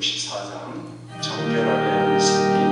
64장 정결하게 승리.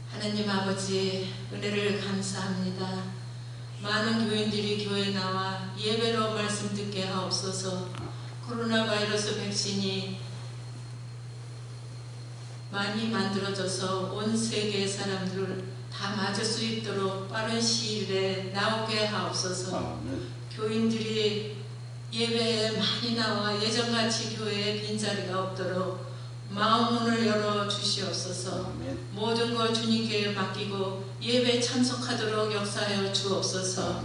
하나님 아버지, 은혜를 감사합니다. 많은 교인들이 교회에 나와 예배로 말씀 듣게 하옵소서. 코로나 바이러스 백신이 많이 만들어져서 온 세계의 사람들 다 맞을 수 있도록 빠른 시일에 나오게 하옵소서. 교인들이 예배에 많이 나와 예전같이 교회에 빈자리가 없도록 마음문을 열어 주시옵소서. 모든 걸 주님께 맡기고 예배에 참석하도록 역사하여 주옵소서.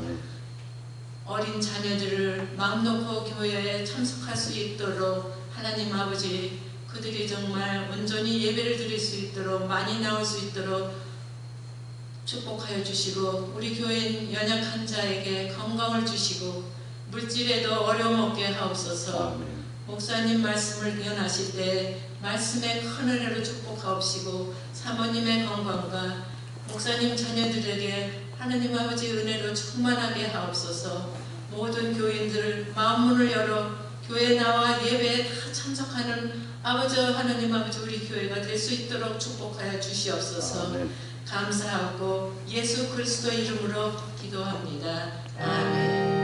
어린 자녀들을 마음 놓고 교회에 참석할 수 있도록 하나님 아버지, 그들이 정말 온전히 예배를 드릴 수 있도록 많이 나올 수 있도록 축복하여 주시고, 우리 교인 연약한 자에게 건강을 주시고 물질에도 어려움 없게 하옵소서. 목사님 말씀을 예언하실 때 말씀의 큰 은혜로 축복하옵시고, 사모님의 건강과 목사님 자녀들에게 하나님 아버지 은혜로 충만하게 하옵소서. 모든 교인들 마음문을 열어 교회에 나와 예배에 다 참석하는 아버지 하나님 아버지, 우리 교회가 될 수 있도록 축복하여 주시옵소서. 감사하고 예수 그리스도의 이름으로 기도합니다. 아멘.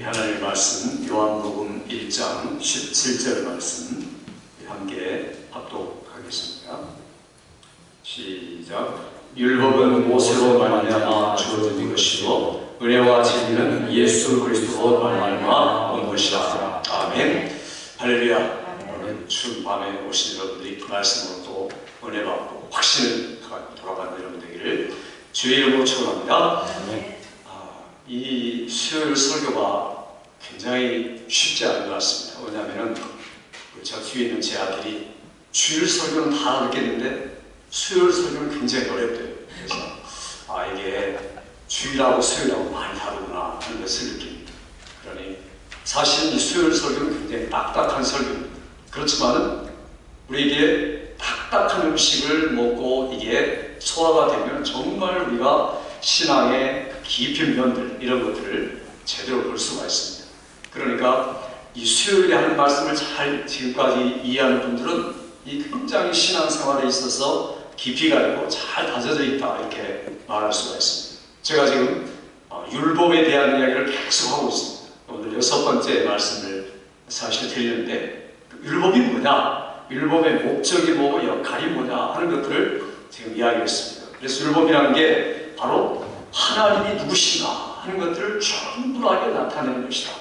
하나님의 말씀 요한복음 1장 17절 말씀 함께 합독하겠습니다. 시작. 율법은 모세로 말미암아 주어진 것이요 은혜와 진리는 예수 그리스도로 말미암아 온 것이라. 아멘. 할렐루야. 오늘 추운 밤에 오신 여러분들이 말씀으로 또 은혜 받고 확신을 가지고 돌아가는 여러분 되기를 주의 이름으로 축원합니다. 이 수요일 설교가 굉장히 쉽지 않은 것 같습니다. 왜냐하면 저 뒤에 있는 제 아들이 주일 설교는 다 알겠는데 수요일 설교는 굉장히 어렵대요. 그래서 이게 주일하고 수요일하고 많이 다르구나 하는 것을 느낍니다. 그러니 사실 이 수요일 설교는 굉장히 딱딱한 설교입니다. 그렇지만은 우리에게 딱딱한 음식을 먹고 이게 소화가 되면 정말 우리가 신앙의 깊은 면들, 이런 것들을 제대로 볼 수가 있습니다. 그러니까 이 수요일에 하는 말씀을 잘 지금까지 이해하는 분들은 이 굉장히 신앙생활에 있어서 깊이가 있고 잘 다져져 있다 이렇게 말할 수가 있습니다. 제가 지금 율법에 대한 이야기를 계속 하고 있습니다. 오늘 6번째 말씀을 사실 드리는데 율법이 뭐냐, 율법의 목적이 뭐고 역할이 뭐냐 하는 것들을 지금 이야기했습니다. 그래서 율법이라는 게 바로 하나님이 누구신가 하는 것들을 충분하게 나타내는 것이다.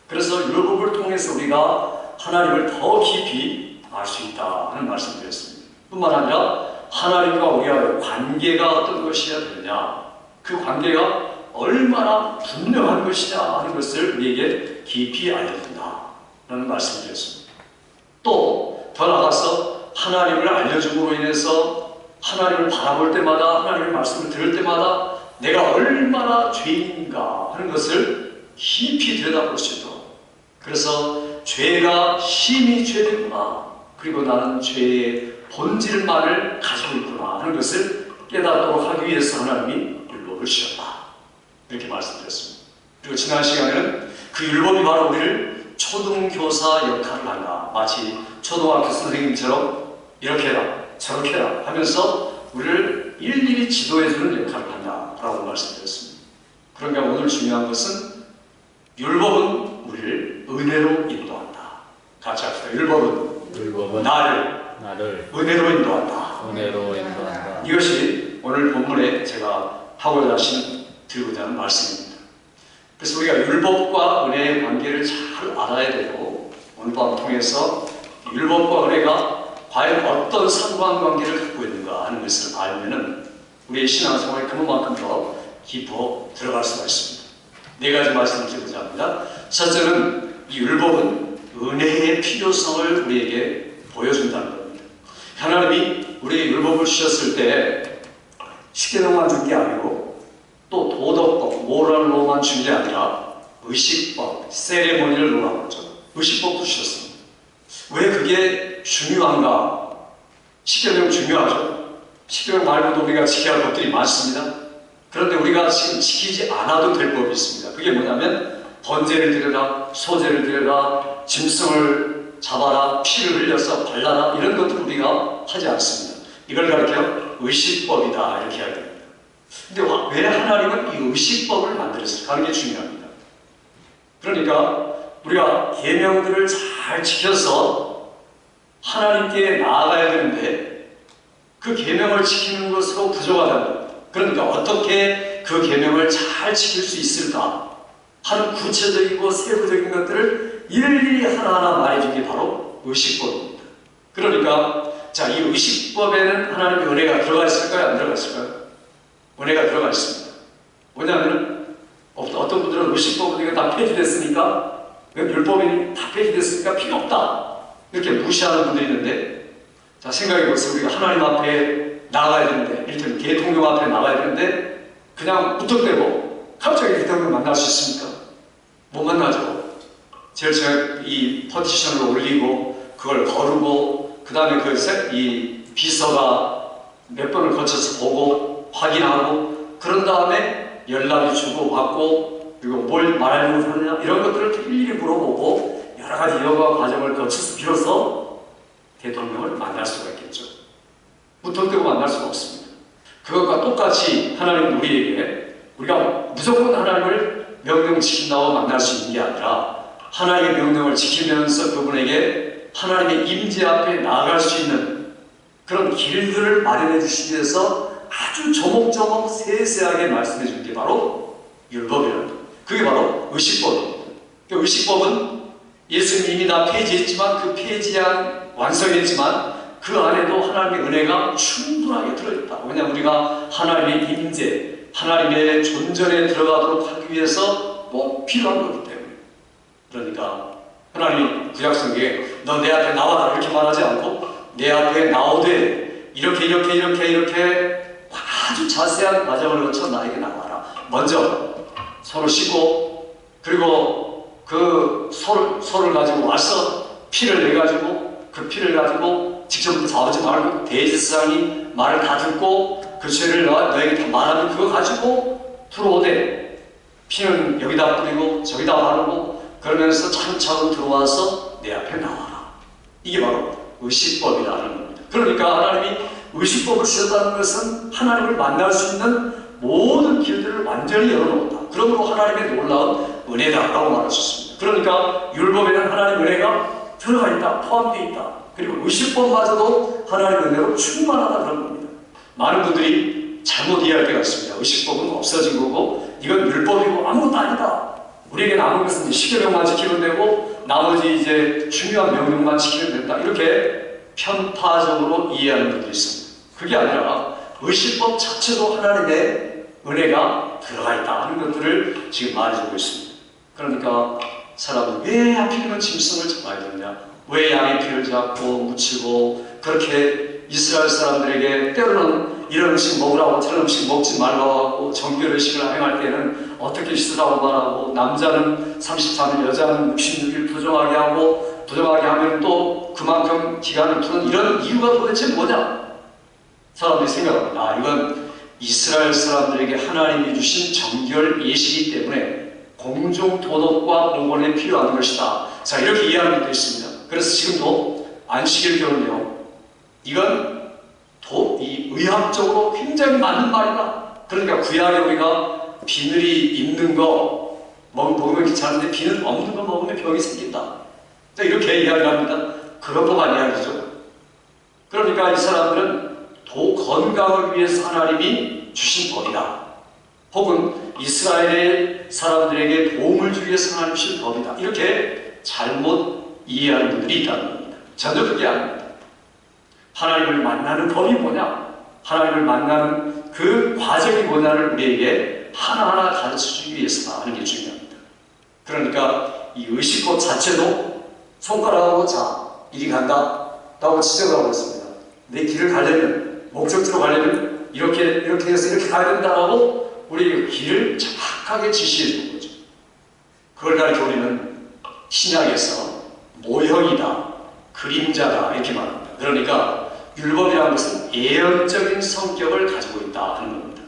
그래서 율법을 통해서 우리가 하나님을 더 깊이 알 수 있다 하는 말씀을 드렸습니다. 뿐만 아니라 하나님과 우리와의 관계가 어떤 것이어야 되느냐, 그 관계가 얼마나 분명한 것이냐 하는 것을 우리에게 깊이 알려준다 라는 말씀을 드렸습니다. 또 더 나아가서 하나님을 알려줌으로 인해서 하나님을 바라볼 때마다, 하나님의 말씀을 들을 때마다 내가 얼마나 죄인인가 하는 것을 깊이 들여다볼 수 있도록, 그래서 죄가 심히 죄되구나, 그리고 나는 죄의 본질만을 가지고 있구나 하는 것을 깨닫도록 하기 위해서 하나님이 율법을 주셨다 이렇게 말씀드렸습니다. 그리고 지난 시간에는 그 율법이 바로 우리를 초등교사 역할을 한다, 마치 초등학교 선생님처럼 이렇게 해라 저렇게 해라 하면서 우리를 일일이 지도해주는 역할을 한다라고 말씀드렸습니다. 그러니까 오늘 중요한 것은 율법은 우리를 은혜로 인도한다. 같이 합시다. 율법은 나를 은혜로 인도한다. 이것이 오늘 본문에 제가 하고자 하신, 드리고자 하는 말씀입니다. 그래서 우리가 율법과 은혜의 관계를 잘 알아야 되고, 오늘 밤 통해서 율법과 은혜가 과연 어떤 상관관계를 갖고 있는가 하는 것을 알면은 우리의 신앙생활에 그만큼 더 깊어 들어갈 수가 있습니다. 네 가지 말씀을 드리고자 합니다. 첫째는 이 율법은 은혜의 필요성을 우리에게 보여준다는 겁니다. 하나님이 우리에게 율법을 주셨을 때 십계명만 준 게 아니고 또 도덕법, 모랄로만 준 게 아니라 의식법, 세레모니를 논하죠. 의식법도 주셨습니다. 왜 그게 중요한가? 십계명 중요하죠. 십계명 말고도 우리가 지켜야 할 것들이 많습니다. 그런데 우리가 지금 지키지 않아도 될 법이 있습니다. 그게 뭐냐면 번제를 드려라, 소제를 드려라, 짐승을 잡아라, 피를 흘려서 발라라, 이런 것들 우리가 하지 않습니다. 이걸 가르쳐 의식법이다 이렇게 해야 됩니다. 근데 왜 하나님은 이 의식법을 만들었을까 하는 게 중요합니다. 그러니까 우리가 계명들을 잘 지켜서 하나님께 나아가야 되는데 그 계명을 지키는 것으로 부족하다는 겁니다. 그러니까 어떻게 그 계명을 잘 지킬 수 있을까 하는 구체적이고 세부적인 것들을 일일이 하나하나 말해준 게 바로 의식법입니다. 그러니까 자, 이 의식법에는 하나님의 은혜가 들어가 있을까요? 안 들어가 있을까요? 은혜가 들어가 있습니다. 뭐냐면 어떤 분들은 의식법은 이거 다 폐지됐으니까, 율법이 다 폐지됐으니까 필요 없다 이렇게 무시하는 분들이 있는데, 자, 생각해보세요. 우리가 하나님 앞에 나가야 되는데, 이를테면 대통령 앞에 나가야 되는데 그냥 무턱대고 갑자기 대통령 만날 수 있습니까? 못 만나죠. 제일 처음에 이 퍼티션을 올리고 그걸 거르고 그 다음에 이 비서가 몇 번을 거쳐서 보고 확인하고 그런 다음에 연락이 주고받고 그리고 뭘 말하려고 하느냐 이런 것들을 일일이 물어보고 여러 가지 여과 과정을 거쳐서 비로소 대통령을 만날 수가 있겠죠. 무턱대고 만날 수가 없습니다. 그것과 똑같이 하나님은 우리에게 우리가 무조건 하나님을 명령 지킨다고 만날 수 있는 게 아니라 하나님의 명령을 지키면서 그분에게 하나님의 임재 앞에 나아갈 수 있는 그런 길들을 마련해 주시기 위해서 아주 조목조목 세세하게 말씀해 준 게 바로 율법이라는 겁니다. 그게 바로 의식법입니다. 그 의식법은 예수님이 이미 다 폐지했지만 그 폐지한 완성했지만 그 안에도 하나님의 은혜가 충분하게 들어있다. 왜냐하면 우리가 하나님의 임재, 하나님의 존전에 들어가도록 하기 위해서 꼭 필요한 거기 때문에. 그러니까 하나님이 구약성경에 너 내 앞에 나와라 이렇게 말하지 않고 내 앞에 나오되 이렇게 아주 자세한 과정을 거쳐 나에게 나와라. 먼저 손을 씻고 그리고 그 소를 가지고 와서 피를 내가지고 그 피를 가지고 직접 잡지 말고 대제사장이 말을 다 듣고 그 죄를 너에게 다 말하면 그거 가지고 들어오되 피는 여기다 뿌리고 저기다 바르고 그 그러면서 차근차근 들어와서 내 앞에 나와라. 이게 바로 의식법이라는 겁니다. 그러니까 하나님이 의식법을 주셨다는 것은 하나님을 만날 수 있는 모든 길들을 완전히 열어놓았다. 그러므로 하나님의 놀라운 은혜다라고 말할 수 있습니다. 그러니까 율법에는 하나님의 은혜가 들어가 있다, 포함되어 있다. 그리고 의식법마저도 하나님의 은혜로 충만하다 그런 겁니다. 많은 분들이 잘못 이해할 때가 있습니다. 의식법은 없어진 거고 이건 율법이고 아무것도 아니다. 우리에게 남은 것은 이제 10계명만 지키면 되고 나머지 이제 중요한 명령만 지키면 된다. 이렇게 편파적으로 이해하는 분들이 있습니다. 그게 아니라 의식법 자체도 하나님의 은혜가 들어가 있다 하는 것들을 지금 말해주고 있습니다. 그러니까 사람은 왜 하필이면 짐승을 잡아야 되느냐, 왜 양의 피를 잡고 묻히고 그렇게 이스라엘 사람들에게 때로는 이런 음식 먹으라고 저런 음식 먹지 말라고 하고 정결의식을 행할 때는 어떻게 씻으라고 말하고 남자는 33일 여자는 66일 부정하게 하고 부정하게 하면 또 그만큼 기간을 두는 이런 이유가 도대체 뭐냐? 사람들이 생각합니다. 아, 이건 이스라엘 사람들에게 하나님이 주신 정결 예식이기 때문에 공중 도덕과 공헌에 필요한 것이다. 자, 이렇게 이해하는 분도 있습니다. 그래서 지금도 안식일교는요, 이건 이 의학적으로 굉장히 맞는 말이다. 그러니까 구약에 우리가 비늘이 있는 거 먹으면 괜찮은데 비늘 없는 거 먹으면 병이 생긴다. 자, 이렇게 이야기합니다. 그런 법만 이야기죠. 그러니까 이 사람들은 건강을 위해서 하나님이 주신 법이다. 혹은 이스라엘의 사람들에게 도움을 주기 위해서 하나님 주신 법이다. 이렇게 잘못 이해하는 분들이 있다는 겁니다. 전혀 그게 아닙니다. 하나님을 만나는 법이 뭐냐? 하나님을 만나는 그 과정이 뭐냐를 우리에게 하나하나 가르쳐주기 위해서 하는 게 중요합니다. 그러니까 이 의식법 자체도 손가락으로 자, 이리 간다 라고 지적을 하고 있습니다. 내 길을 가려면, 목적지로 가려면 이렇게 해서 이렇게 가야 된다라고 우리 길을 정확하게 지시해 주는 거죠. 그걸 가르쳐 우리는 신약에서 모형이다, 그림자다 이렇게 말합니다. 그러니까 율법이라는 것은 예언적인 성격을 가지고 있다 하는 겁니다.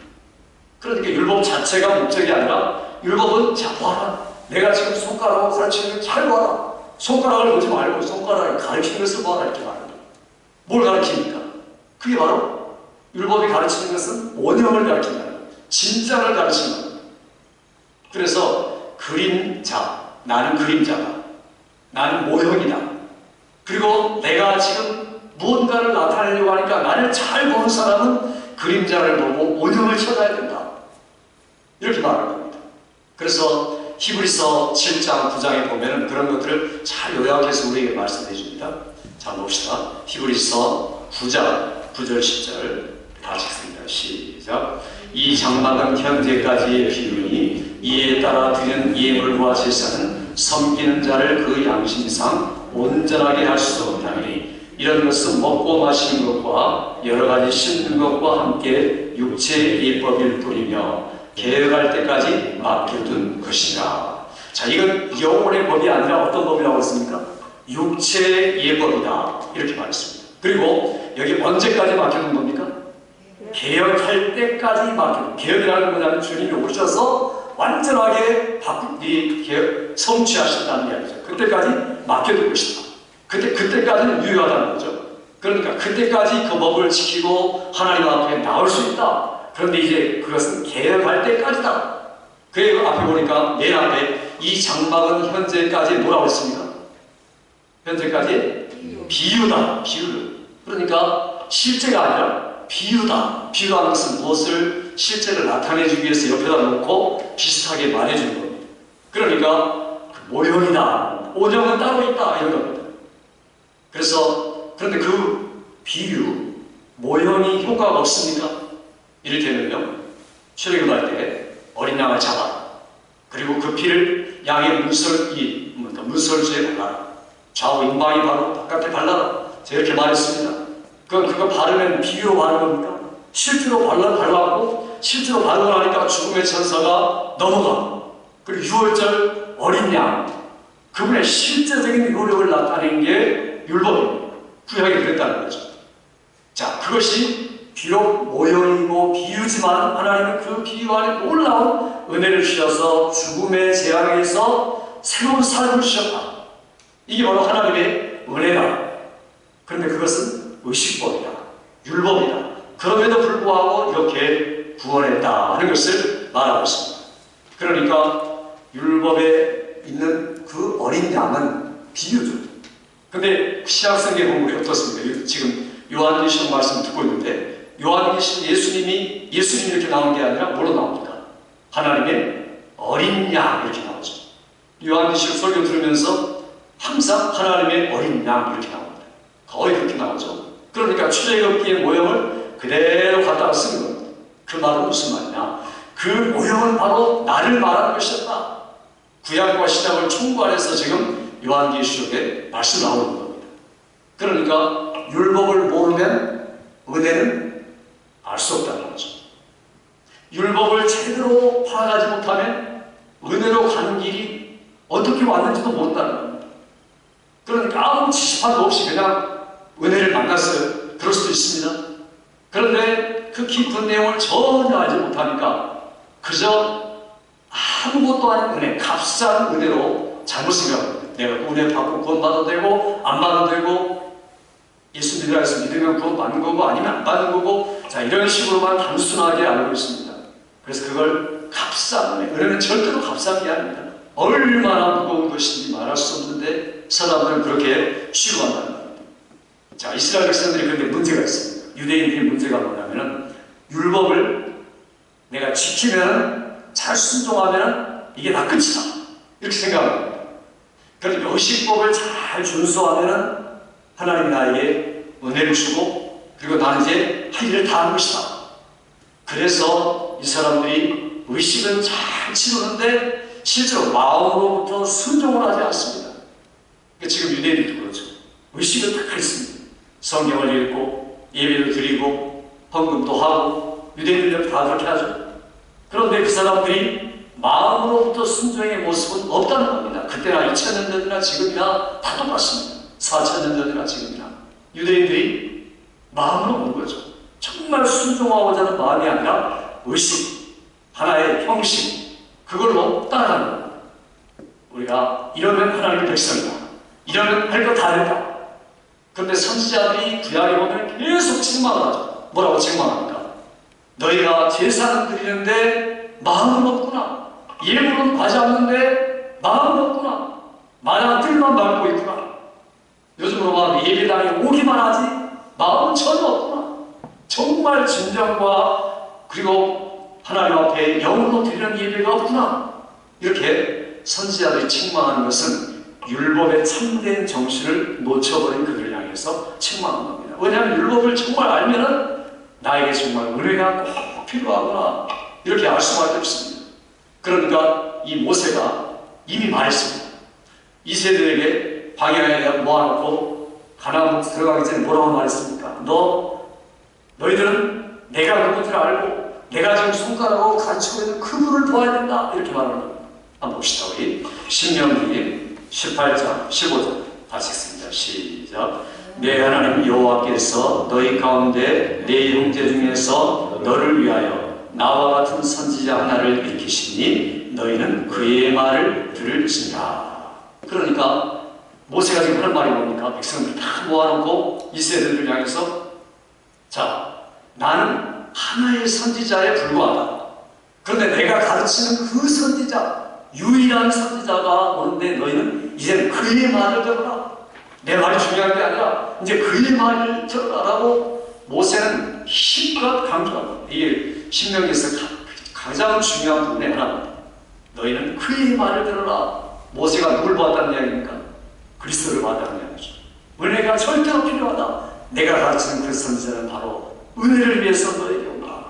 그러니까 율법 자체가 목적이 아니라 율법은 자 봐라, 내가 지금 손가락으로 가르치는 걸 잘 봐라, 손가락을 보지 말고 손가락을 가르치는 것을 봐라 이렇게 말합니다. 뭘 가르칩니까? 그게 바로 율법이 가르치는 것은 원형을 가르친다는 거예요. 진짜를 가르치는 거예요. 그래서 그림자, 나는 그림자다, 나는 모형이다. 그리고 내가 지금 무언가를 나타내려고 하니까 나를 잘 보는 사람은 그림자를 보고 원형을 찾아야 된다. 이렇게 말하는 겁니다. 그래서 히브리서 7장, 9장에 보면 그런 것들을 잘 요약해서 우리에게 말씀해 줍니다. 자, 봅시다. 히브리서 9장, 9절, 10절 다 읽습니다. 시작. 이 장막은 현재까지의 비유니 이에 따라 드리는 예물과 제사는 섬기는 자를 그 양심상 온전하게 할 수 없나니 이런 것은 먹고 마시는 것과 여러 가지 씻는 것과 함께 육체의 예법일 뿐이며 개혁할 때까지 맡겨둔 것이라. 자, 이건 영혼의 법이 아니라 어떤 법이라고 했습니까? 육체의 예법이다 이렇게 말했습니다. 그리고 여기 언제까지 맡겨둔 겁니까? 개혁할 때까지 맡겨둔. 개혁이라는 건 뭐냐면 주님이 오셔서 완전하게 성취하신다는 이야기죠. 그때까지 맡겨둘 것이다. 그때까지는 유효하다는 거죠. 그러니까 그때까지 그 법을 지키고 하나님 앞에 나올 수 있다. 그런데 이제 그것은 개혁할 때까지다. 그 앞에 보니까 맨 앞에 이 장막은 현재까지 뭐라고 했습니까? 현재까지 비유다. 비유. 그러니까 실제가 아니라 비유다. 비유하는 것은 무엇을 실제를 나타내주기 위해서 옆에다 놓고 비슷하게 말해주는 겁니다. 그러니까 그 모형이다. 오형은 따로 있다. 이런 겁니다. 그래서 그런데 그 비유, 모형이 효과가 없습니까? 이를테면요, 출애굽할 때 어린 양을 잡아 그리고 그 피를 양의 문설주에 발라라. 좌우 임방이 바로 바깥에 발라라. 제가 이렇게 말했습니다. 그거 바르면 비유로 바른 겁니까? 실제로 발랐고 실제로 바르고 나니까 죽음의 천사가 넘어가. 그리고 6월절 어린 양, 그분의 실제적인 효력을 나타낸 게 율법입니다. 구약이 그랬다는 거죠. 자, 그것이 비록 모형이고 비유지만 하나님은 그 비유 안에 놀라운 은혜를 주셔서 죽음의 재앙에서 새로운 삶을 주셨다. 이게 바로 하나님의 은혜다. 그런데 그것은 의식법이다. 율법이다. 그럼에도 불구하고 이렇게 구원했다 하는 것을 말하고 있습니다. 그러니까 율법에 있는 그 어린 양은 비유죠. 근데 신약성경 보면 우리 어떻습니까? 지금 요한계시록 말씀 듣고 있는데 요한계시록 예수님이 이렇게 나온 게 아니라 뭐로 나옵니까? 하나님의 어린 양 이렇게 나오죠. 요한계시록 설교 들으면서 항상 하나님의 어린 양 이렇게 나옵니다. 거의 그렇게 나오죠. 그러니까 출애굽기의 모형을 그대로 갖다가 쓴 겁니다. 그 말은 무슨 말이냐? 그 모형은 바로 나를 말하는 것이었다. 구약과 신약을 총괄해서 지금 요한계시록에 말씀 나오는 겁니다. 그러니까 율법을 모르면 은혜는 알 수 없다는 거죠. 율법을 제대로 파악하지 못하면 은혜로 가는 길이 어떻게 왔는지도 모른다는 겁니다. 그러니까 아무 지식도 없이 그냥 은혜를 만났어요. 그럴 수도 있습니다. 그런데 그 깊은 내용을 전혀 알지 못하니까 그저 아무것도 아닌 은혜, 값싼 은혜로 잘못 생각합니다. 내가 은혜 받고 구원받아도 되고 안 받아도 되고 예수 믿으라 해서 믿으면 구원받는 거고 아니면 안 받는 거고 자 이런 식으로만 단순하게 알고 있습니다. 그래서 그걸 값싼 은혜, 은혜는 절대로 값싼 게 아닙니다. 얼마나 무거운 것인지 말할 수 없는데 사람들은 그렇게 취급한다는 겁니다. 자, 이스라엘 백성들이 그런데 문제가 있습니다. 유대인들의 문제가 뭐냐면은 율법을 내가 지키면 잘 순종하면 이게 다 끝이다 이렇게 생각합니다. 그러니까 의식법을 잘 준수하면 하나님이 나에게 은혜를 주고 그리고 나는 이제 할 일을 다 하는 것이다. 그래서 이 사람들이 의식은 잘 치르는데 실제로 마음으로부터 순종을 하지 않습니다. 그러니까 지금 유대인들도 그렇죠. 의식은 다 있습니다. 성경을 읽고 예배를 드리고 헌금도 하고 유대인들은 다 그렇게 하죠. 그런데 그 사람들이 마음으로부터 순종의 모습은 없다는 겁니다. 그때나 2000년 전이나 지금이나 다 똑같습니다. 4000년 전이나 지금이나 유대인들이 마음으로 온 거죠. 정말 순종하고자 하는 마음이 아니라 의식, 하나의 형식 그걸로 따라가는 겁니다. 우리가 이러면 하나님의 백성이다. 이러면 할 거 다 된다. 그런데 선지자들이 구약에 보면 계속 책망을 하죠. 뭐라고 책망합니까? 너희가 제사는 드리는데 마음은 없구나. 예물은 과지 않는데 마음은 없구나. 마냥 뜰만 밟고 있구나. 요즘으로 말하면 예배당에 오기만 하지 마음은 전혀 없구나. 정말 진정과 그리고 하나님 앞에 영으로 드리는 예배가 없구나. 이렇게 선지자들이 책망하는 것은 율법의 참된 정신을 놓쳐버린 그들을 향해서 책망한 겁니다. 왜냐하면 율법을 정말 알면은 나에게 정말 은혜가 꼭 필요하구나 이렇게 알 수밖에 없습니다. 그러니까 이 모세가 이미 말했습니다. 이 세대에게 방향에 모아놓고 가나안 들어가기 전에 뭐라고 말했습니까? 너희들은 내가 누군지를 알고 내가 지금 손가락으로 가르치고 있는 그분을 도와야 된다 이렇게 말하는 겁니다. 한번 봅시다. 우리 신명기 18장 15절 같이 읽습니다. 시작. 내 하나님 여호와께서 너희 가운데 내 형제 중에서 너를 위하여 나와 같은 선지자 하나를 일으키시니 너희는 그의 말을 들을지니라. 그러니까 모세가 지금 하는 말이 뭡니까? 백성들 다 모아놓고 이스라엘들을 향해서 자, 나는 하나의 선지자에 불과하다. 그런데 내가 가르치는 그 선지자, 유일한 선지자가 오는데 너희는 이제는 그의 말을 들어라. 내 말이 중요한 게 아니라 이제 그의 말을 들어라라고 모세는 힘껏 강조합니다. 이게 신명기에서 가장 중요한 부분의 하나입니다. 너희는 그의 말을 들어라. 모세가 누굴 보았다는 이야기입니까? 그리스도를 보았다는 이야기죠. 은혜가 절대로 필요하다. 내가 가르치는 그 선지자는 바로 은혜를 위해서 너에게 온다.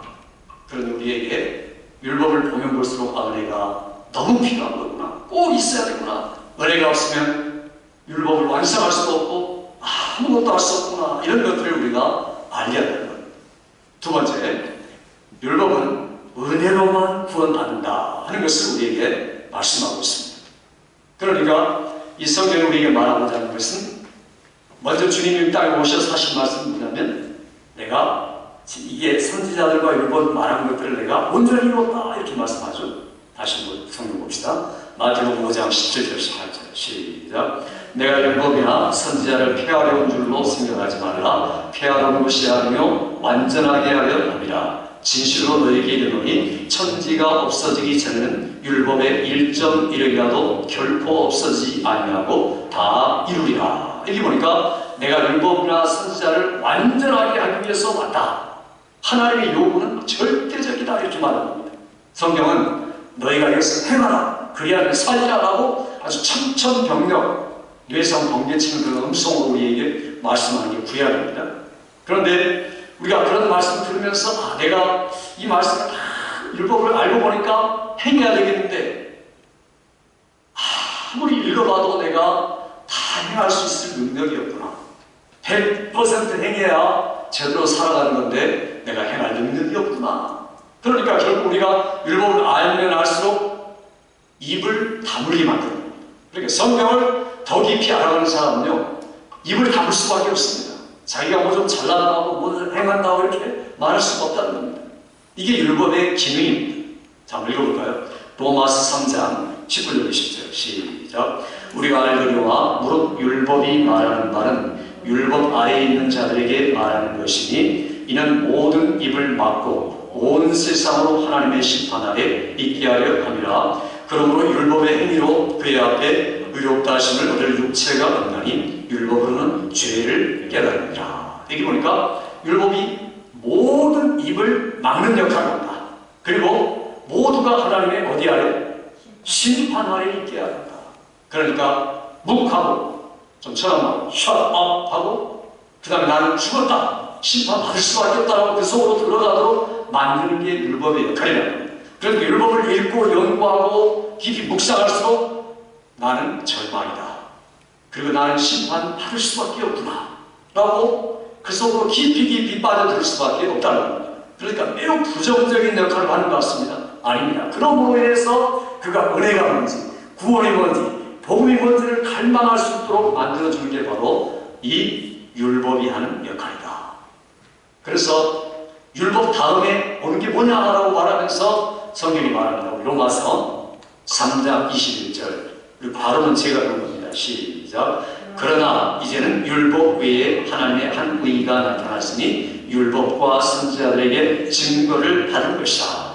그런데 우리에게 율법을 보면 볼수록 은혜가 너무 필요한 거구나. 꼭 있어야 되구나. 은혜가 없으면 율법을 완성할 수도 없고 아무것도 할 수 없구나. 이런 것들을 우리가 알려야 되는 거예요. 두 번째, 율법은 은혜로만 구원받는다 하는 것을 우리에게 말씀하고 있습니다. 그러니까 이 성경이 우리에게 말하고자 하는 것은 먼저 주님이 땅에 오셔서 하신 말씀은 뭐냐면 내가 이게 선지자들과 율법 말한 것들을 내가 온전히 이뤘다 이렇게 말씀하죠. 다시 한번 성경 봅시다. 마태복음 5장 17절 18절 시작. 내가 율법이나 선지자를 폐하려는 줄로 생각하지 말라. 폐하려는 것이 아니며 완전하게 하려 함이라. 진실로 너희에게 이르노니 천지가 없어지기 전에는 율법의 1.1이라도 결코 없어지지 아니하고 다 이루리라. 여기 보니까 내가 율법이나 선지자를 완전하게 하기 위해서 왔다. 하나님의 요구는 절대적이다 이렇게 말하는 겁니다. 성경은 너희가 이것을 행하라 그리하면 살리라라고 아주 천천병력 뇌성 번개치는 그런 음성으로 우리에게 말씀하는 게 구약입니다. 그런데 우리가 그런 말씀을 들으면서 내가 이 말씀을 다 율법을 알고 보니까 행해야 되겠는데 아무리 읽어봐도 내가 다 행할 수 있을 능력이 없구나. 100% 행해야 제대로 살아가는 건데 내가 행할 능력이 없구나. 그러니까 결국 우리가 율법을 알면 알수록 입을 다물게 만드는 겁니다. 그러니까 성경을 더 깊이 알아가는 사람은요 입을 다물 수밖에 없습니다. 자기가 뭐 좀 잘난다고 뭐 행한다고 이렇게 말할 수가 없다는 겁니다. 이게 율법의 기능입니다. 자, 한번 읽어볼까요? 로마서 3장 19절 20절 시작. 우리가 알거니와 무릇 율법이 말하는 말은 율법 아래에 있는 자들에게 말하는 것이니 이는 모든 입을 막고 온 세상으로 하나님의 심판 아래 있게 하려 함이라. 그러므로 율법의 행위로 그의 앞에 의롭다 하심을 얻을 육체가 없나니 율법으로는 죄를 깨달으리라. 여기 보니까 율법이 모든 입을 막는 역할을 한다. 그리고 모두가 하나님의 어디 아래? 심판 아래 있게 한다. 그러니까 묵하고 좀 처럼하고 shut up 하고 그 다음에 나는 죽었다 심판받을 수밖에 없다라고 그 속으로 들어가도록 만드는 게 율법의 역할이다. 그러니까 율법을 읽고 연구하고 깊이 묵상할수록 나는 절망이다. 그리고 나는 심판받을 수밖에 없구나 라고 그 속으로 깊이 빠져들 수밖에 없다는 겁니다. 그러니까 매우 부정적인 역할을 하는 것 같습니다. 아닙니다. 그러므로 인해서 그가 은혜가 뭔지 구원이 뭔지 복음이 뭔지를 갈망할 수 있도록 만들어주는 게 바로 이 율법이 하는 역할이다. 그래서 율법 다음에 오는 게 뭐냐라고 말하면서 성경이 말합니다. 로마서 3장 21절 우리 발음은 제가 읽는 겁니다. 시작. 그러나 이제는 율법 외에 하나님의 한 의가 나타났으니 율법과 선지자들에게 증거를 받은 것이다.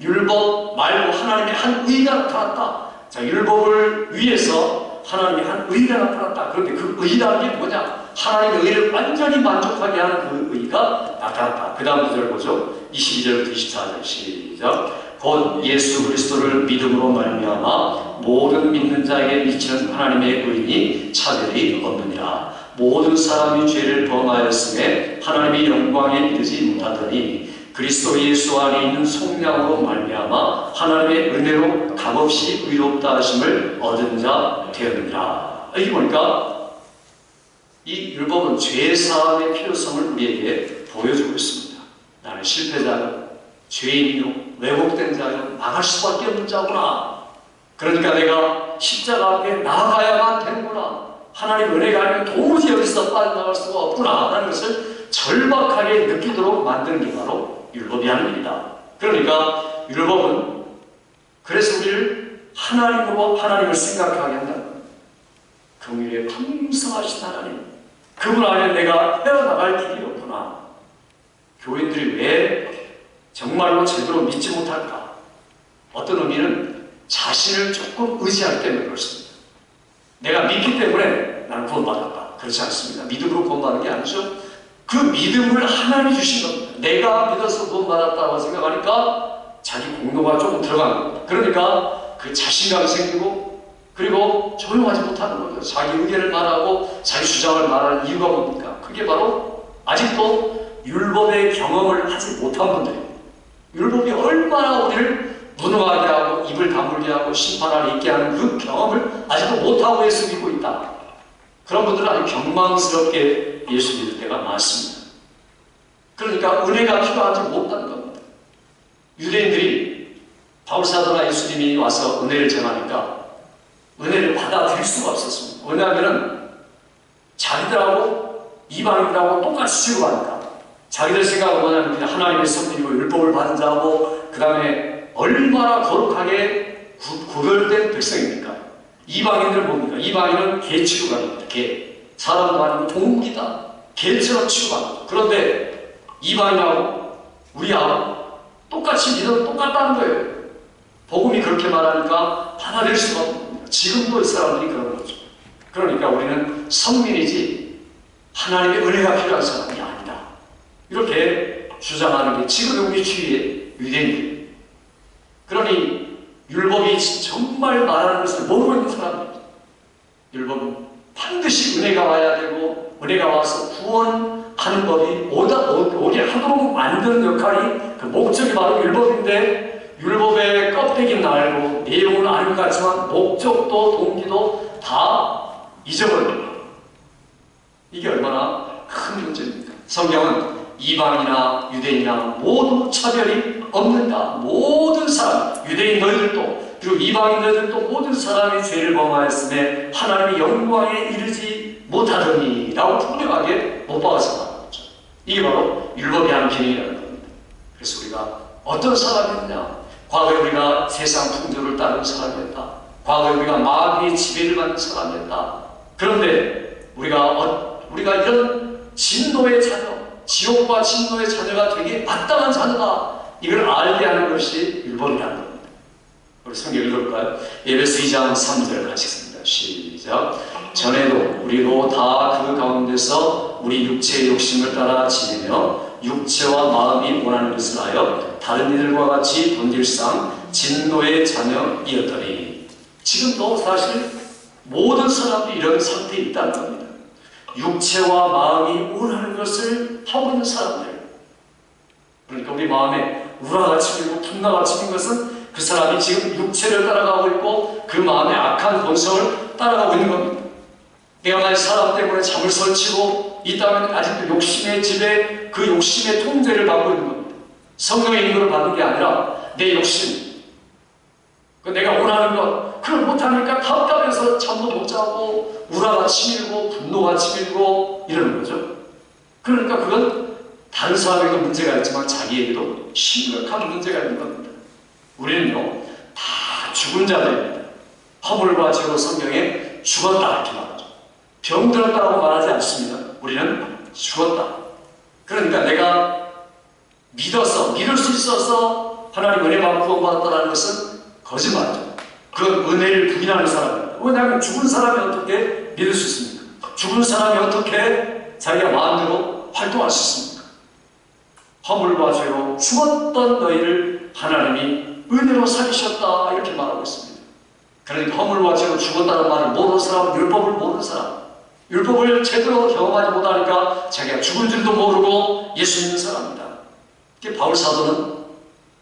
율법 말고 하나님의 한 의가 나타났다. 자, 율법을 위해서 하나님의 한 의가 나타났다. 그런데 그 의라는 게 뭐냐? 하나님의 의를 완전히 만족하게 하는 그 의가 나타났다. 그 다음 구절 보죠. 22절부터 24절 시작. 곧 예수 그리스도를 믿음으로 말미암아 모든 믿는 자에게 미치는 하나님의 의인이 차별이 없느니라. 모든 사람이 죄를 범하였음에 하나님의 영광에 이르지 못하더니 그리스도 예수 안에 있는 속량으로 말미암아 하나님의 은혜로 값없이 의롭다 하심을 얻은 자 되었느니라. 여기 보니까 이 율법은 죄사함의 필요성을 우리에게 보여주고 있습니다. 나는 실패자요, 죄인이요, 왜곡된 자요, 망할 수밖에 없는 자구나. 그러니까 내가 십자가 앞에 나아가야만 되는구나. 하나님 은혜가 아니면 도무지 여기서 빠져나갈 수가 없구나 라는 것을 절박하게 느끼도록 만드는 게 바로 율법이 하는 일이다. 그러니까 율법은 그래서 우리를 하나님을 생각하게 한다는 겁니다. 긍휼의 풍성하신 하나님, 그분 안에 내가 헤어나갈 길이 없구나. 교인들이 왜 정말로 제대로 믿지 못할까? 어떤 의미는 자신을 조금 의지하기 때문에 그렇습니다. 내가 믿기 때문에 나는 구원받았다. 그렇지 않습니다. 믿음으로 구원받는 게 아니죠. 그 믿음을 하나님이 주신 겁니다. 내가 믿어서 구원받았다고 생각하니까 자기 공로가 조금 들어가는 겁니다. 그러니까 그 자신감이 생기고 그리고 조용하지 못하는 거죠. 자기 의견을 말하고 자기 주장을 말하는 이유가 뭡니까? 그게 바로 아직도 율법의 경험을 하지 못한 분들입니다. 율법이 얼마나 우리를 무능하게 하고 입을 다물게 하고 심판 아래 있게 하는 그 경험을 아직도 못하고 예수 믿고 있다. 그런 분들은 아주 경망스럽게 예수 믿을 때가 많습니다. 그러니까 은혜가 필요하지 못하는 겁니다. 유대인들이 바울사도나 예수님이 와서 은혜를 전하니까 은혜를 받아들일 수가 없었습니다. 왜냐하면 자기들하고 이방인들하고 똑같이 취급하니까 자기들 생각은 뭐냐면 그냥 하나님의 선물이고 율법을 받은 자고 그 다음에 얼마나 거룩하게 구별된 백성입니까? 이방인들은 뭡니까? 이방인은 개 취급합니다. 개. 사람도 아니고 동물이다. 개처럼 취급합니다. 그런데 이방인하고 우리하고 똑같이 믿어도 똑같다는 거예요. 복음이 그렇게 말하니까 받아들일 수가 없는 겁니다. 지금도 이 사람들이 그런 거죠. 그러니까 우리는 성민이지 하나님의 은혜가 필요한 사람이 아니다. 이렇게 주장하는 게 지금 우리 주위의 유대인들. 그러니 율법이 정말 말하는 것을 모르고 있는 사람들입니다. 율법은 반드시 은혜가 와야 되고 은혜가 와서 구원하는 법이 오게 하도록 만드는 역할이 그 목적이 바로 율법인데 율법의 껍데기는 알고 내용은 아는 것 같지만 목적도 동기도 다 잊어버립니다. 이게 얼마나 큰 문제입니까? 성경은 이방이나 유대인이나 모두 차별이 없는다. 모든 사람, 유대인 너희들도 그리고 이방인 너희들도 모든 사람이 죄를 범하였음에 하나님의 영광에 이르지 못하더니 라고 분명하게 못 박아서 말하는 거죠. 이게 바로 율법이 하는 기능이라는 겁니다. 그래서 우리가 어떤 사람이었냐? 과거에 우리가 세상 풍조를 따르는 사람이었다. 과거에 우리가 마귀의 지배를 받는 사람이었다. 그런데 우리가 이런 진노의 자녀, 지옥과 진노의 자녀가 되게 마땅한 자녀다. 이걸 알게 하는 것이 율법이라는 겁니다. 우리 성경 읽어볼까요? 에베소 2장 3절 같이 읽습니다. 시작. 전에도 우리도 다 그 가운데서 우리 육체의 욕심을 따라 지내며 육체와 마음이 원하는 것을 하여 다른 이들과 같이 본질상 진노의 자녀이었더니 지금도 사실 모든 사람들이 이런 상태에 있다는 겁니다. 육체와 마음이 원하는 것을 하고 있는 사람들. 그러니까 우리 마음에 우라가 치밀고 분노가 치민 것은 그 사람이 지금 육체를 따라가고 있고 그 마음의 악한 본성을 따라가고 있는 겁니다. 내가 만약 사람 때문에 잠을 설치고 있다면 아직도 욕심의 지배, 그 욕심의 통제를 받고 있는 겁니다. 성령의 인도를 받는 게 아니라 내 욕심, 내가 원하는 것, 그걸 못하니까 답답해서 잠도 못 자고 우라가 치밀고 분노가 치밀고 이러는 거죠. 그러니까 그건 다른 사람에게도 문제가 있지만 자기에게도 심각한 문제가 있는 겁니다. 우리는요 다 죽은 자들입니다. 허물과 죄로 성경에 죽었다 이렇게 말하죠. 병들었다고 말하지 않습니다. 우리는 죽었다. 그러니까 내가 믿을 수 있어서 하나님 은혜 받고 구원받았다는 것은 거짓말이죠. 그건 은혜를 부인하는 사람입니다. 왜냐하면 죽은 사람이 어떻게 믿을 수 있습니까? 죽은 사람이 어떻게 자기가 마음대로 활동할 수 있습니까? 허물과 죄로 죽었던 너희를 하나님이 은혜로 살리셨다 이렇게 말하고 있습니다. 그러니까 허물과 죄로 죽었다는 말을 모르는 사람은 율법을 모르는 사람, 율법을 제대로 경험하지 못하니까 자기가 죽은 줄도 모르고 예수 믿는 사람입니다. 바울 사도는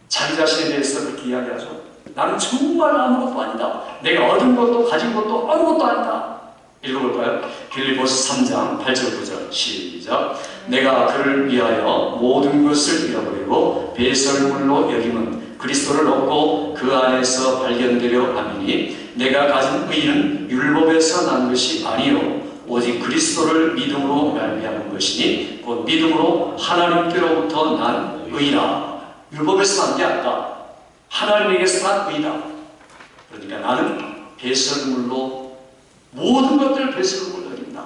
자기 자신에 대해서 그렇게 이야기하죠. 나는 정말 아무것도 아니다. 내가 얻은 것도 가진 것도 아무것도 아니다. 읽어볼까요? 빌립보서 3장 8절 9절 시작. 내가 그를 위하여 모든 것을 잃어버리고 배설물로 여김은 그리스도를 얻고 그 안에서 발견되려 함이니 내가 가진 의는 율법에서 난 것이 아니요 오직 그리스도를 믿음으로 말미암은 것이니 곧 믿음으로 하나님께로부터 난 의라. 율법에서 난 게 아니다. 하나님에게서 난 의다. 그러니까 나는 배설물로 모든 것들을 배설물로 여긴다.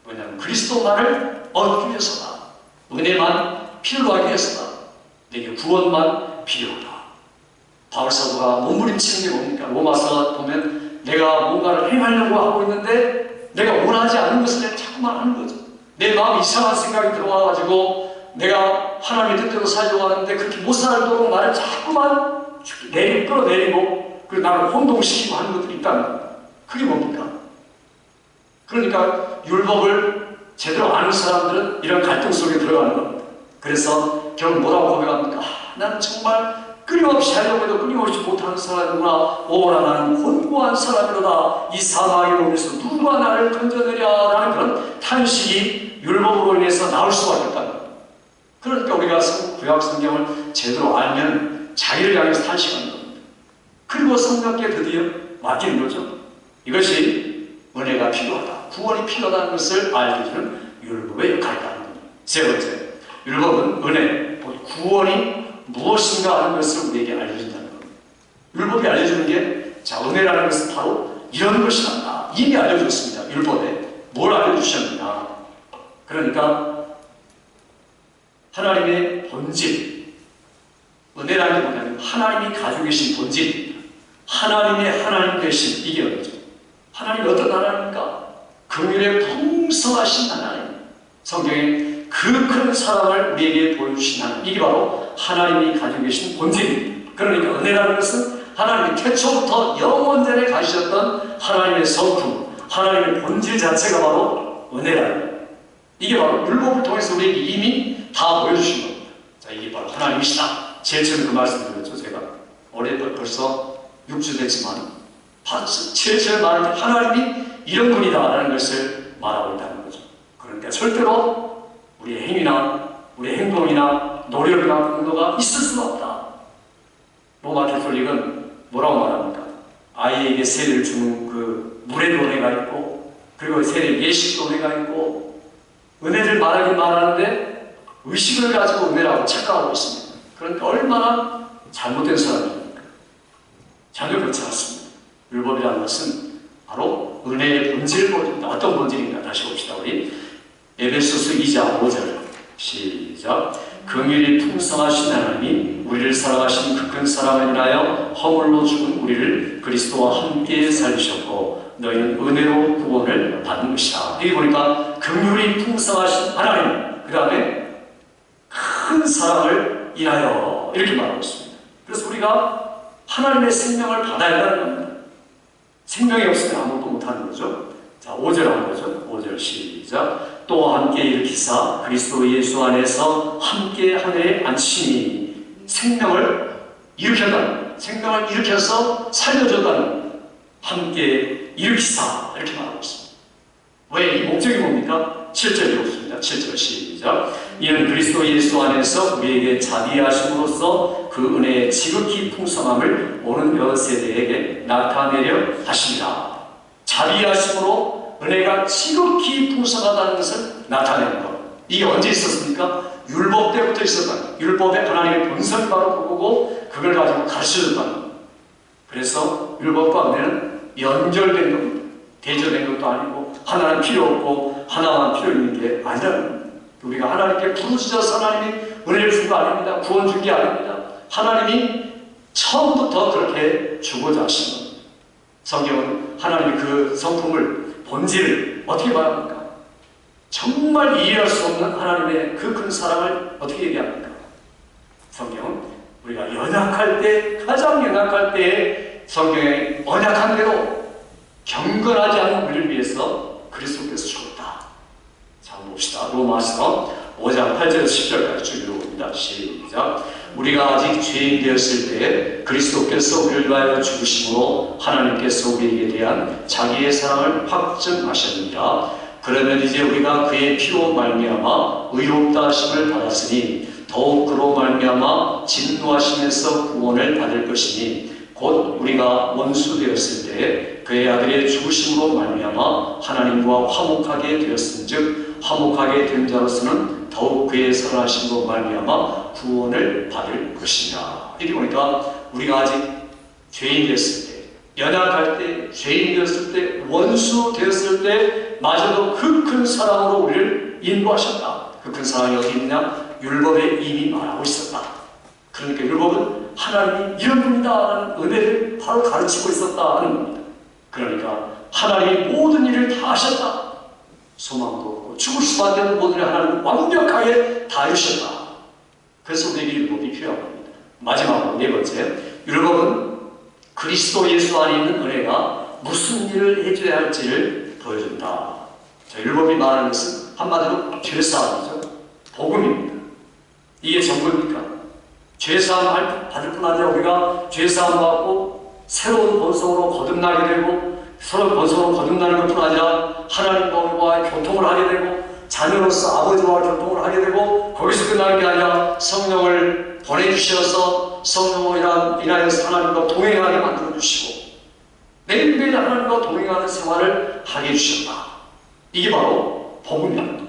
왜냐하면 그리스도만을 얻기 위해서다. 은혜만 필요하기 위해서다. 내게 구원만 필요하다. 바울 사도가 몸부림치는 게 뭡니까? 로마서 보면 내가 뭔가를 행하려고 하고 있는데 내가 원하지 않는 것을 내가 자꾸만 하는 거죠. 내 마음에 이상한 생각이 들어와가지고 내가 하나님의 뜻대로 살려고 하는데 그렇게 못 살도록 나를 자꾸만 끌어내리고 그리고 나를 혼동시키고 하는 것들이 있다는 겁니다. 그게 뭡니까? 그러니까 율법을 제대로 아는 사람들은 이런 갈등 속에 들어가는 겁니다. 그래서 결국 뭐라고 고백합니까? 나는 정말 끊임없이 하려고 해도 끊임없이 못하는 사람이구나. 오라 나는 혼고한 사람이로다. 이 사망의 몸에서 누가 나를 건져내랴 라는 그런 탄식이 율법으로 인해서 나올 수밖에 없다는 겁니다. 그러니까 우리가 구약 성경을 제대로 알면 자기를 향해서 탄식하는 겁니다. 그리고 성령께 드디어 맡기는 거죠. 이것이 은혜가 필요하다. 구원이 필요하다는 것을 알려주는 율법의 역할이라는 겁니다. 세 번째, 율법은 은혜, 구원이 무엇인가 하는 것을 우리에게 알려준다는 겁니다. 율법이 알려주는 게 자, 은혜라는 것은 바로 이런 것이란다. 이미 알려줬습니다. 율법에. 뭘 알려주셨느냐. 그러니까 하나님의 본질, 은혜라는 게 뭐냐면 하나님이 가지고 계신 본질입니다. 하나님의 하나님 되신, 이게 어디죠? 하나님이 어떤 하나님입니까? 긍휼에 풍성하신 하나님. 성경에 그 큰 사랑을 우리에게 보여주신 하나님. 이게 바로 하나님이 가지고 계신 본질입니다. 그러니까 은혜라는 것은 하나님이 태초부터 영원전에 가지셨던 하나님의 성품, 하나님의 본질 자체가 바로 은혜라는 거예요. 이게 바로 율법을 통해서 우리에게 이미 다 보여주신 겁니다. 자, 이게 바로 하나님이시다. 제일 처음에 그 말씀 드렸죠. 제가 벌써 6주 됐지만 제일 처음에 말할 때 하나님이 이런 분이다라는 것을 말하고 있다는 거죠. 그러니까 절대로 우리의 행위나 우리의 행동이나 노력이나 공로가 있을 수가 없다. 로마 가톨릭은 뭐라고 말합니까? 아이에게 세례를 주는 그 물에도 은혜가 있고, 그리고 세례 예식도 은혜가 있고, 은혜를 말하는데 의식을 가지고 은혜라고 착각하고 있습니다. 그러니까 얼마나 잘못된 사람입니까? 전혀 그렇지 않습니다. 율법이라는 것은 바로 은혜의 본질을 보여줍니다. 어떤 본질인가 다시 봅시다. 우리 에베소서 2장 5절 시작. 긍휼이 풍성하신 하나님이 우리를 사랑하신 그 큰 사랑을 인하여 허물로 죽은 우리를 그리스도와 함께 살리셨고 너희는 은혜로 구원을 받은 것이다. 여기 보니까 긍휼이 풍성하신 하나님, 그 다음에 큰 사랑을 인하여 이렇게 말하고 있습니다. 그래서 우리가 하나님의 생명을 받아야 하는 겁니다. 생명이 없으면 아무것도 못하는 거죠. 자, 5절 하는 거죠. 5절 시작. 또 함께 일으키사 그리스도 예수 안에서 함께 하늘에 앉히니 생명을 일으켰다는, 생명을 일으켜서 살려줬다는, 함께 일으키사 이렇게 말하고 있습니다. 왜? 이 목적이 뭡니까? 7절이 없습니다. 7절 시작. 이는 그리스도 예수 안에서 우리에게 자비하심으로써 그 은혜의 지극히 풍성함을 오는 여 세대에게 나타내려 하십니다. 자비하심으로 은혜가 지극히 풍성하다는 것을 나타내는 것. 이게 언제 있었습니까? 율법 때부터 있었다는 것. 율법에 하나님의 본성이 바로 그거고 그걸 가지고 가르쳐줬다는 것. 그래서 율법과 은혜는 연결된 겁니다. 대조된 것도 아니고 하나는 필요 없고 하나만 필요 있는 게 아니라는 겁니다. 우리가 하나님께 부르짖어서 하나님이 은혜를 준 거 아닙니다. 구원 준 게 아닙니다. 하나님이 처음부터 그렇게 주고자 하신 겁니다. 성경은 하나님이 그 성품을, 본질을 어떻게 말합니까? 정말 이해할 수 없는 하나님의 그 큰 사랑을 어떻게 얘기합니까? 성경은 우리가 연약할 때, 가장 연약할 때에 성경의 언약한 대로 경건하지 않은 우리를 위해서 그리스도께서 죽었다. 자, 한번 봅시다. 로마서 5장 8절에서 10절까지 쭉 읽어봅니다. 시작. 우리가 아직 죄인 되었을 때 그리스도께서 우리를 위하여 죽으심으로 하나님께서 우리에게 대한 자기의 사랑을 확증하셨느니라. 그러면 이제 우리가 그의 피로 말미암아 의롭다 하심을 받았으니 더욱 그로 말미암아 진노하심에서 구원을 받을 것이니 곧 우리가 원수 되었을 때 그의 아들의 죽으심으로 말미암아 하나님과 화목하게 되었은즉 화목하게 된 자로서는 더욱 그의 선하심으로 말미암아 구원을 받을 것이냐. 이렇게 보니까 우리가 아직 죄인 되었을 때, 연약할 때, 죄인 되었을 때, 원수 되었을 때 마저도 그 큰 사랑으로 우리를 인도하셨다. 그 큰 사랑이 어디 있냐? 율법에 이미 말하고 있었다. 그러니까 율법은 하나님이 이런 분이다라는 은혜를 바로 가르치고 있었다는 겁니다. 그러니까 하나님이 모든 일을 다 하셨다. 소망도 없고 죽을 수밖에 없는 모든 일을 하나님은 완벽하게 다 해주셨다. 그래서 우리에게 율법이 필요한 겁니다. 마지막으로 네 번째, 율법은 그리스도 예수 안에 있는 은혜가 무슨 일을 해줘야 할지를 보여준다. 자, 율법이 말하는 것은 한마디로 죄사함이죠. 복음입니다. 이게 전부입니까? 죄사함 받을 뿐 아니라 우리가 죄사함 받고 새로운 본성으로 거듭나게 되고, 새로운 본성으로 거듭나는 것뿐 아니라 하나님과의 교통을 하게 되고, 자녀로서 아버지와 교통을 하게 되고, 거기서 끝나는 게 아니라 성령을 보내주셔서 성령으로 인하여서 하나님과 동행하게 만들어주시고 매일매일 하나님과 동행하는 생활을 하게 해주셨다. 이게 바로 복음입니다.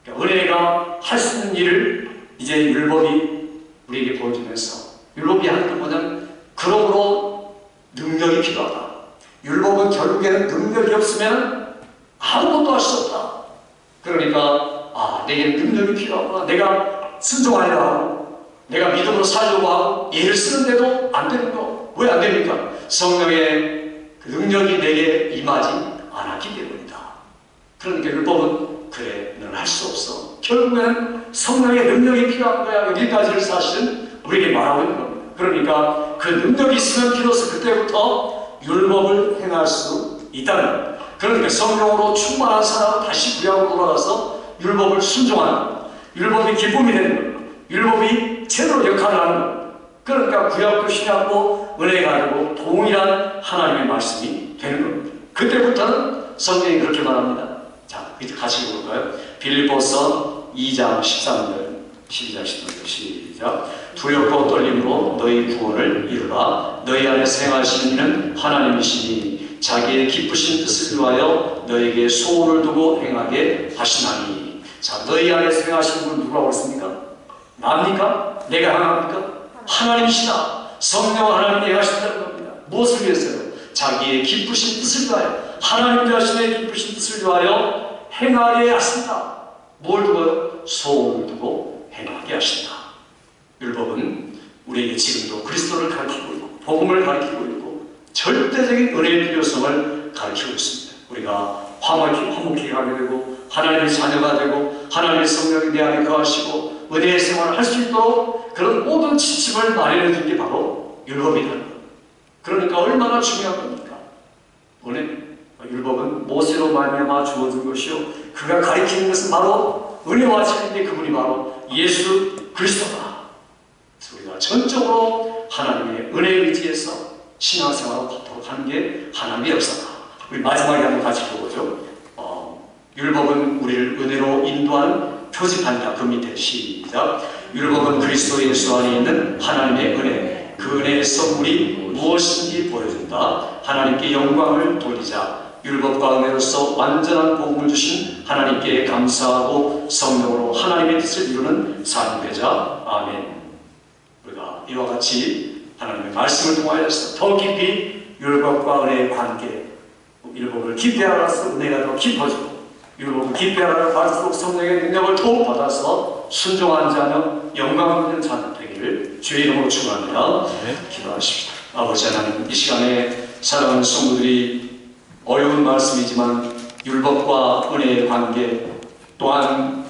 그러니까 은혜가 할 수 있는 일을 이제 율법이 우리에게 보여주면서, 율법이 하는 게 뭐냐면 그러므로 능력이 결국에는 능력이 없으면 아무것도 할 수 없다. 그러니까 내게 능력이 필요하구나. 내가 순종하려고 하고 내가 믿음으로 살려고 하고 예를 쓰는데도 안 되는 거. 왜 안 됩니까? 성령의 그 능력이 내게 임하지 않았기 때문이다. 그러니까 율법은 그래 너는 할 수 없어. 결국에는 성령의 능력이 필요한 거야. 여기까지를 사실은 우리에게 말하고 있는 겁니다. 그러니까 그 능력이 있으면 비로소 그때부터 율법을 행할 수 있다는 겁니다. 그러니까 성령으로 충만한 사람은 다시 구약으로 돌아가서 율법을 순종하는, 율법이 기쁨이 되는 겁니다. 율법이 제대로 역할을 하는 겁니다. 그러니까 구약도 신약도 은혜가 아니고 동일한 하나님의 말씀이 되는 겁니다. 그때부터는 성경이 그렇게 말합니다. 자, 이제 같이 볼까요? 빌립보서 2장 13절 12장 13절 시작. 두렵고 떨림으로 너희 구원을 이루라. 너희 안에 생하시는 이는 하나님이시니 자기의 기쁘신 뜻을 위하여 너에게 소원을 두고 행하게 하시나니. 자, 너희 안에 생하시는 분 누구라고 했습니까? 나입니까? 내가 행합니까? 하나님이시다. 성령 하나님이 행하신다는 겁니다. 무엇을 위해서요? 자기의 기쁘신 뜻을 위하여, 하나님 자신의 기쁘신 뜻을 위하여 행하게 하신다. 뭘 두고요? 소원을 두고 행하게 하신다. 율법은 우리에게 지금도 그리스도를 가르치고 있고 복음을 가르치고 있고 절대적인 은혜의 필요성을 가르치고 있습니다. 우리가 화목히 가게 되고 하나님의 자녀가 되고 하나님의 성령이 내 안에 거하시고 은혜의 생활을 할 수 있도록 그런 모든 지침을 마련해 준 게 바로 율법이라는 것. 그러니까 얼마나 중요한 겁니까? 오늘 율법은 모세로 말미암아 주어진 것이요 그가 가리키는 것은 바로 은혜와 진리인데 그분이 바로 예수 그리스도다. 그래서 우리가 전적으로 하나님의 은혜에 의지해서 신앙생활을 갖도록 하는 게 하나님의 역사다. 우리 마지막에 한번 같이 보죠. 율법은 우리를 은혜로 인도하는 표지판이다. 그 밑에 시작. 율법은 그리스도 예수 안에 있는 하나님의 은혜, 그 은혜의 선물이 무엇인지 보여준다. 하나님께 영광을 돌리자. 율법과 은혜로서 완전한 복음을 주신 하나님께 감사하고 성령으로 하나님의 뜻을 이루는 삶이 되자. 아멘. 우리가 이와 같이 하나님의 말씀을 통하여서 더 깊이 율법과 은혜의 관계, 율법을 깊이 알아서 은혜가 더 깊어지고 율법을 깊이 알아갈수록 성령의 능력을 더욱 받아서 순종한 자며 영광 있는 자 되기를 주의 이름으로 축원합니다. 기도하십시다. 아버지 하나님, 이 시간에 사랑하는 성도들이 어려운 말씀이지만 율법과 은혜의 관계 또한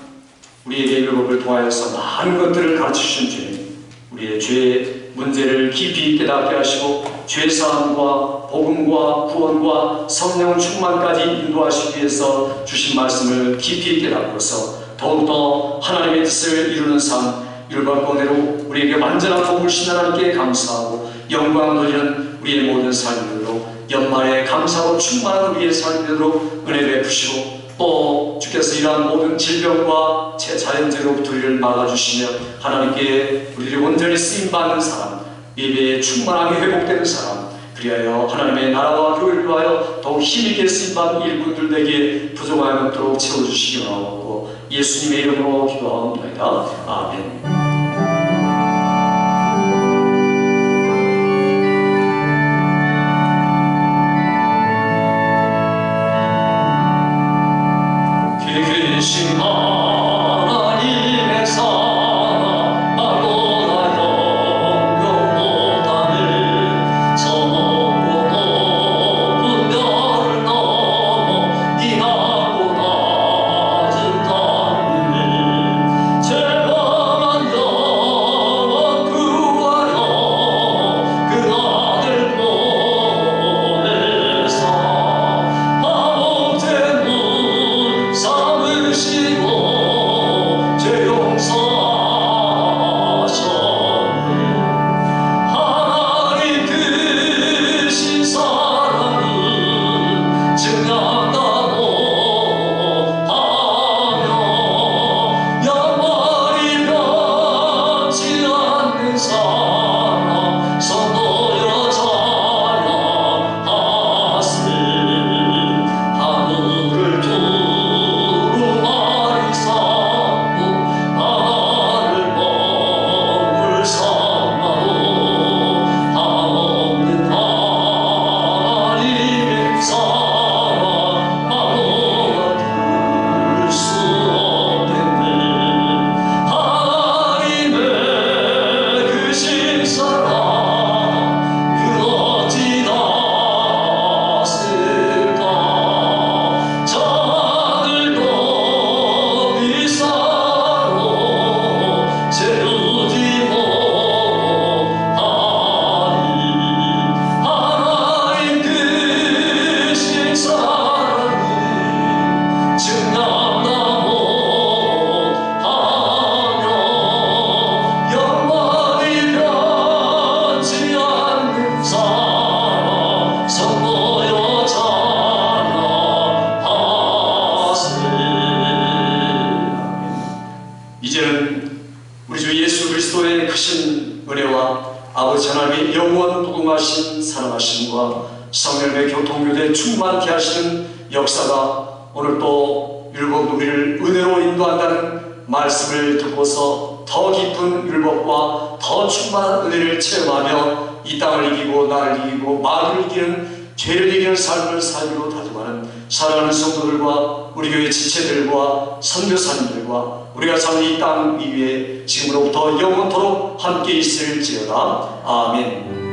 우리에게 율법을 통하여서 많은 것들을 가르치신 주님, 우리의 죄의 문제를 깊이 깨닫게 하시고 죄사함과 복음과 구원과 성령 충만까지 인도하시기 위해서 주신 말씀을 깊이 깨닫고서 더욱더 하나님의 뜻을 이루는 삶, 율법과 은혜로 우리에게 완전한 복음을 주신 하나님께 감사하고 영광 돌리는 우리의 모든 삶들로 연말에 감사로 충만한 우리의 삶들로 은혜 베푸시고 또 주께서 이러한 모든 질병과 자연재로부터 우리를 막아주시며 하나님께 우리를 온전히 쓰임받는 사람, 예배에 충만하게 회복되는 사람, 그리하여 하나님의 나라와 교회를 위하여 더욱 힘있게 쓰임받는 일꾼들 되게 부족함이 없도록 채워주시기 원하옵고 예수님의 이름으로 기도하옵나이다. 아멘. 계신 하나님의 사랑 나보다 영영 못하는 저 높은 별을 넘어 이 낮고 낮은 땅을 죄범한 영혼 구하여 그 아들 보내사 마법된 문 삼으시고 아버지 하나님의 영원 무궁하신 사랑하심과 성령의 교통교대 충만케 하시는 역사가 오늘 또 율법 우리를 은혜로 인도한다는 말씀을 듣고서 더 깊은 율법과 더 충만한 은혜를 체험하며 이 땅을 이기고 나를 이기고 마귀를 이기는 죄를 이기는 삶을 살기로 다짐하는 사랑하는 성도들과 우리 교회 지체들과 선교사님들과 우리가 사는 이 땅 위에 지금으로부터 영원토록 함께 있을지어다. 아멘.